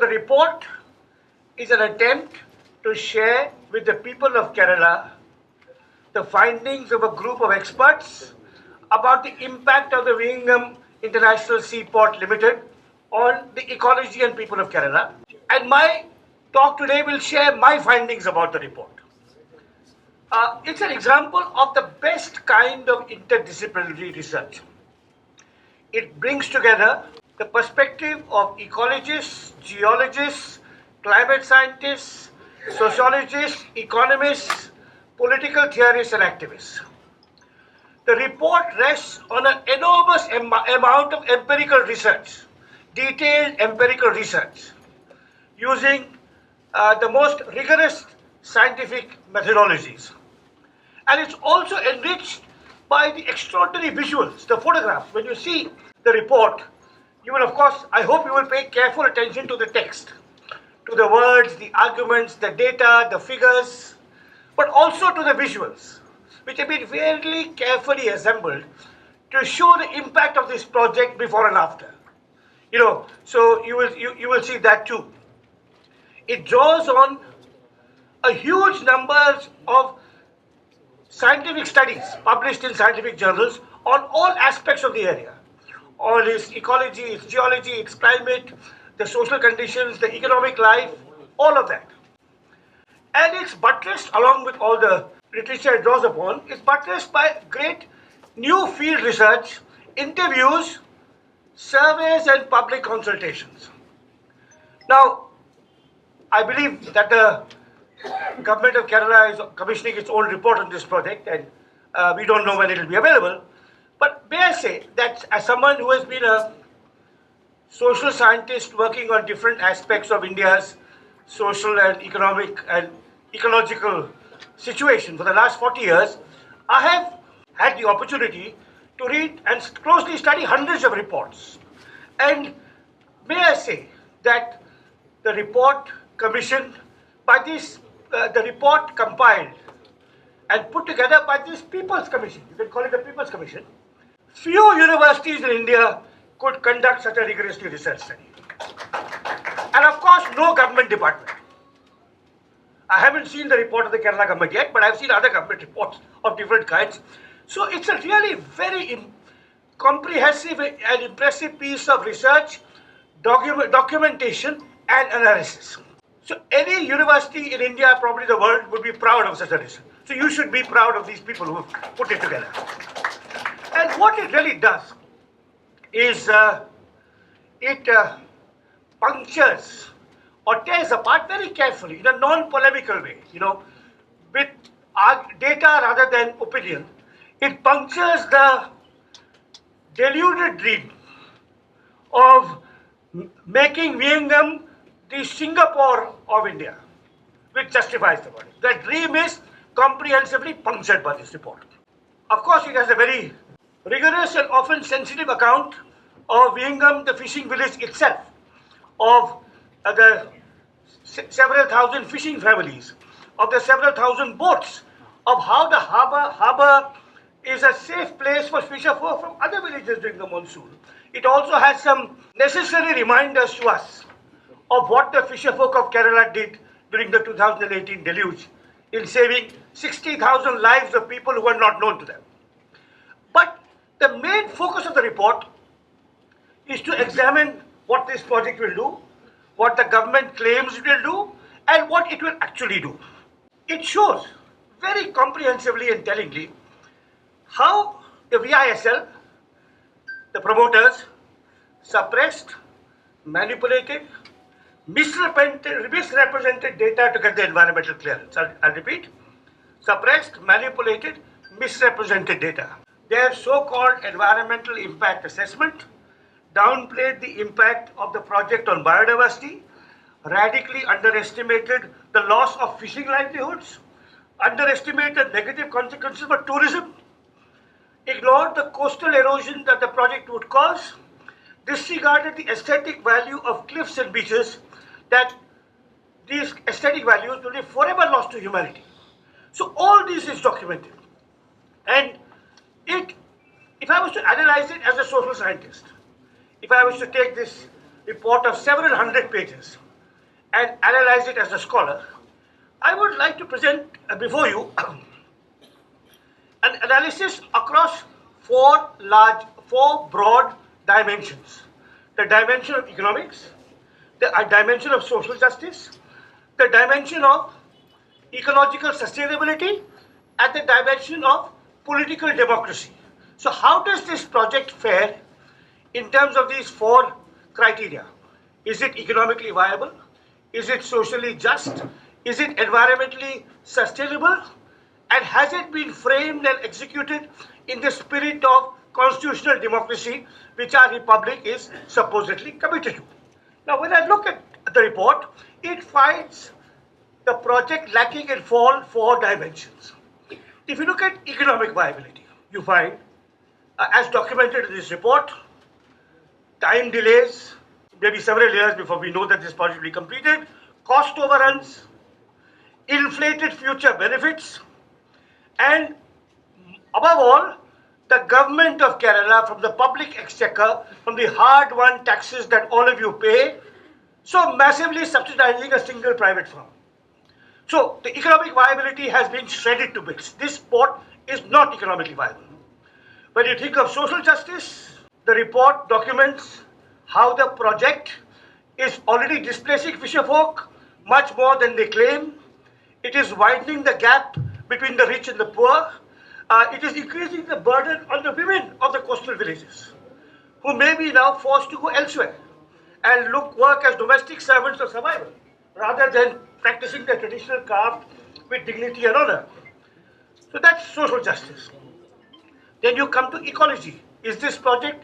the report is an attempt to share with the people of Kerala the findings of a group of experts about the impact of the Vizhinjam International Seaport Limited on the ecology and people of Kerala. And my talk today will share my findings about the report. It's an example of the best kind of interdisciplinary research. It brings together the perspective of ecologists, geologists, climate scientists, sociologists, economists, political theorists, and activists. The report rests on an enormous amount of empirical research, detailed empirical research, using the most rigorous scientific methodologies. And it's also enriched by the extraordinary visuals, the photographs. When you see the report, you will, of course, I hope you will pay careful attention to the text, to the words, the arguments, the data, the figures, but also to the visuals, which have been very carefully assembled to show the impact of this project before and after. So you will see that too. It draws on a huge number of scientific studies published in scientific journals on all aspects of the area. All its ecology, its geology, its climate, the social conditions, the economic life, all of that. And it's buttressed, along with all the literature it draws upon, it's buttressed by great new field research, interviews, surveys, and public consultations. Now, I believe that the Government of Kerala is commissioning its own report on this project, and we don't know when it will be available. But may I say that as someone who has been a social scientist working on different aspects of India's social and economic and ecological situation for the last 40 years, I have had the opportunity to read and closely study hundreds of reports. And may I say that the report commissioned by this, the report compiled and put together by this People's Commission, you can call it the People's Commission, few universities in India could conduct such a rigorously research study. And of course, no government department. I haven't seen the report of the Kerala government yet, but I've seen other government reports of different kinds. So it's a really very comprehensive and impressive piece of research, documentation, and analysis. So any university in India, probably the world, would be proud of such a research. So you should be proud of these people who have put it together. And what it really does is it punctures or tears apart very carefully in a non-polemical way, with data rather than opinion. It punctures the deluded dream of making Vizhinjam the Singapore of India, which justifies the word. The dream is comprehensively punctured by this report. Of course, it has a very rigorous and often sensitive account of Vizhinjam, the fishing village itself, of the several thousand fishing families, of the several thousand boats, of how the harbour is a safe place for fisherfolk from other villages during the monsoon. It also has some necessary reminders to us of what the fisherfolk of Kerala did during the 2018 deluge in saving 60,000 lives of people who were not known to them. But the main focus of the report is to examine what this project will do, what the government claims it will do, and what it will actually do. It shows very comprehensively and tellingly how the VISL, the promoters, suppressed, manipulated, misrepresented data to get the environmental clearance. I'll repeat, suppressed, manipulated, misrepresented data. Their so-called environmental impact assessment downplayed the impact of the project on biodiversity, radically underestimated the loss of fishing livelihoods, underestimated negative consequences for tourism, ignored the coastal erosion that the project would cause, disregarded the aesthetic value of cliffs and beaches, that these aesthetic values will be forever lost to humanity. So all this is documented. And if I was to analyze as a social scientist, if I was to take this report of several hundred pages and analyze it as a scholar, I would like to present before you an analysis across four broad dimensions. The dimension of economics, the dimension of social justice, the dimension of ecological sustainability, and the dimension of political democracy. So how does this project fare in terms of these four criteria? Is it economically viable? Is it socially just? Is it environmentally sustainable? And has it been framed and executed in the spirit of constitutional democracy, which our republic is supposedly committed to? Now, when I look at the report, it finds the project lacking in four dimensions. If you look at economic viability, you find, as documented in this report, time delays, maybe several years before we know that this project will be completed, cost overruns, inflated future benefits, and above all, the government of Kerala, from the public exchequer, from the hard-won taxes that all of you pay, so massively subsidizing a single private firm. So the economic viability has been shredded to bits. This port is not economically viable. When you think of social justice, the report documents how the project is already displacing fisherfolk much more than they claim. It is widening the gap between the rich and the poor. It is increasing the burden on the women of the coastal villages, who may be now forced to go elsewhere and work as domestic servants of survival, rather than practicing their traditional craft with dignity and honor. So that's social justice. Then you come to ecology. Is this project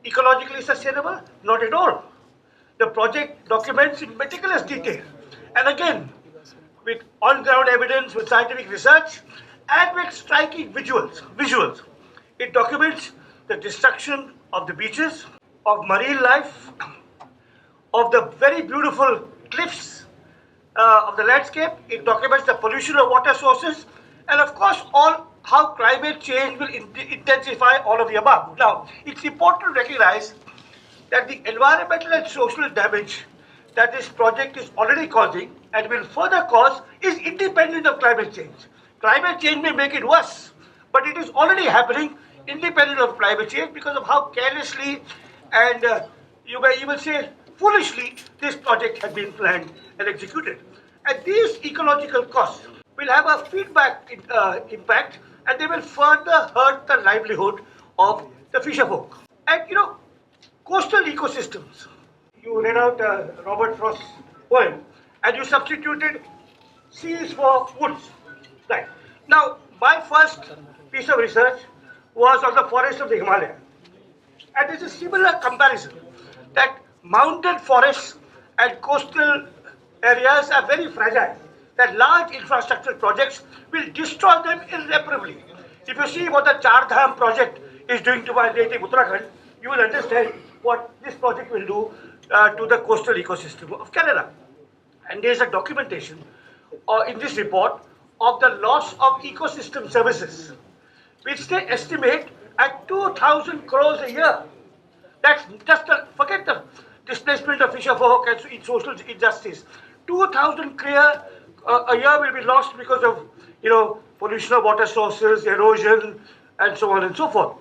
ecologically sustainable? Not at all. The project documents in meticulous detail, and again, with on-ground evidence, with scientific research, and with striking visuals. It documents the destruction of the beaches, of marine life, of the very beautiful cliffs of the landscape. It documents the pollution of water sources, and of course, how climate change will intensify all of the above. Now, it's important to recognize that the environmental and social damage that this project is already causing and will further cause is independent of climate change. Climate change may make it worse, but it is already happening independent of climate change because of how carelessly and you may even say foolishly this project has been planned and executed. And these ecological costs will have a feedback impact, and they will further hurt the livelihood of the fisherfolk. And coastal ecosystems. You read out Robert Frost's poem, and you substituted seas for woods. Right. Now, my first piece of research was on the forest of the Himalaya. And there's a similar comparison that mountain forests and coastal areas are very fragile, that large infrastructure projects will destroy them irreparably. If you see what the Char Dham project is doing to my native Uttarakhand, you will understand what this project will do to the coastal ecosystem of Kerala. And there is a documentation in this report of the loss of ecosystem services, which they estimate at 2,000 crores a year. That's just forget the displacement of fisherfolk and social injustice. 2,000 crore a year will be lost because of pollution of water sources, erosion, and so on and so forth.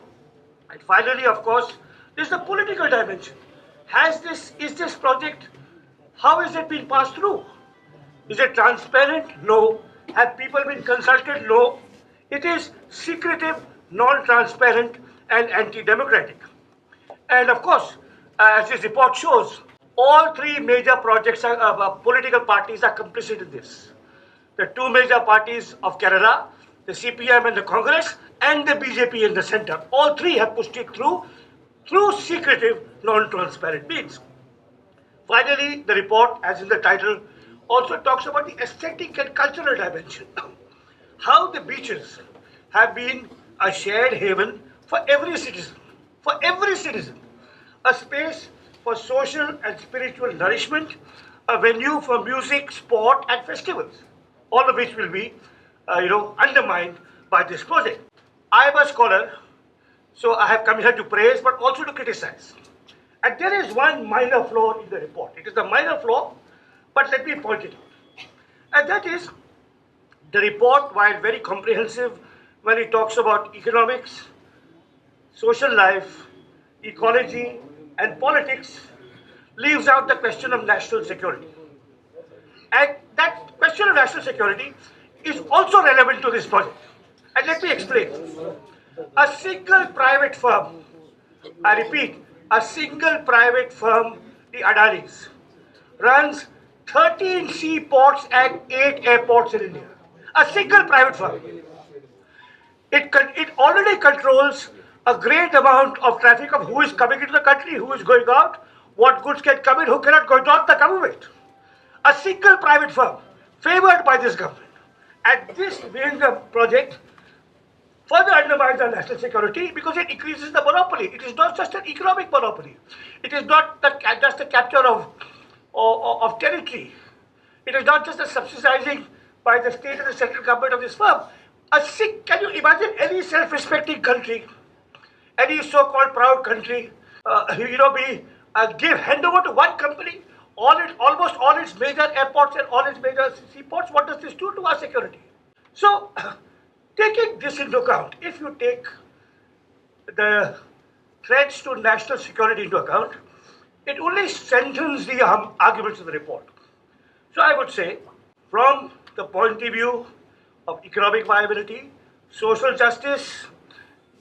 And finally, of course, there's the political dimension. Is this project, how has it been passed through? Is it transparent? No. Have people been consulted? No. It is secretive, non-transparent, and anti-democratic. And of course, as this report shows, all three major political parties are complicit in this. The two major parties of Kerala, the CPM and the Congress, and the BJP in the center, all three have pushed it through secretive, non-transparent means. Finally, the report, as in the title, also talks about the aesthetic and cultural dimension. How the beaches have been a shared haven for every citizen. A space for social and spiritual nourishment, a venue for music, sport, and festivals, all of which will be, undermined by this project. I am a scholar, so I have come here to praise, but also to criticize. And there is one minor flaw in the report. It is a minor flaw, but let me point it out. And that is the report, while very comprehensive, when it talks about economics, social life, ecology, and politics, leaves out the question of national security. And that question of national security is also relevant to this project. And let me explain. A single private firm, I repeat, a single private firm, the Adanis, runs 13 seaports and 8 airports in India. A single private firm. It already controls a great amount of traffic of who is coming into the country, who is going out, what goods can come in, who cannot go, not the government. A single private firm favored by this government. And this Vizhinjam project further undermines our national security because it increases the monopoly. It is not just an economic monopoly. It is not just the capture of territory. It is not just the subsidizing by the state and the central government of this firm. Can you imagine any self-respecting country, any so-called proud country, hand over to one company almost all its major airports and all its major seaports? What does this do to our security? So, taking this into account, if you take the threats to national security into account, it only strengthens the arguments of the report. So I would say, from the point of view of economic viability, social justice,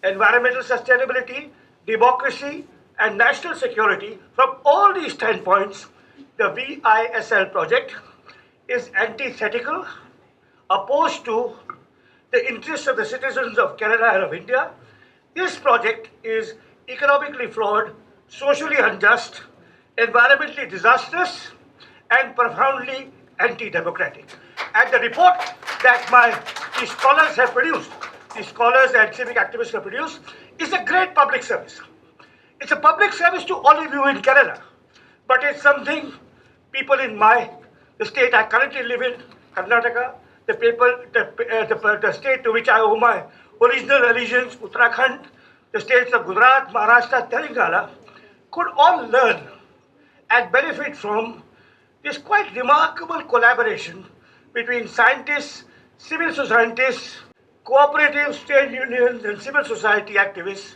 environmental sustainability, democracy, and national security, from all these standpoints, the VISL project is antithetical, opposed to the interests of the citizens of Kerala and of India. This project is economically flawed, socially unjust, environmentally disastrous, and profoundly anti-democratic. And the report that the scholars have produced, the scholars and civic activists have produced, is a great public service. It's a public service to all of you in Kerala, but it's something people in the state I currently live in, Karnataka, the state to which I owe my original allegiance, Uttarakhand, the states of Gujarat, Maharashtra, Telangana, could all learn and benefit from this quite remarkable collaboration between scientists, civil societies, cooperatives, trade unions, and civil society activists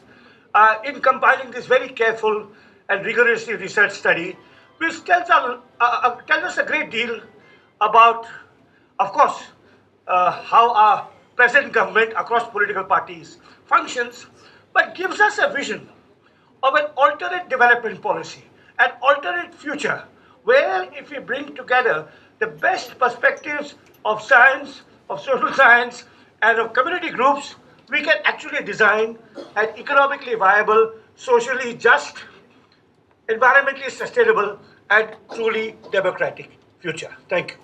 in compiling this very careful and rigorously researched study, which tells us a great deal about, of course, how our present government across political parties functions, but gives us a vision of an alternate development policy, an alternate future, where if we bring together the best perspectives of science, of social science, and of community groups, we can actually design an economically viable, socially just, environmentally sustainable, and truly democratic future. Thank you.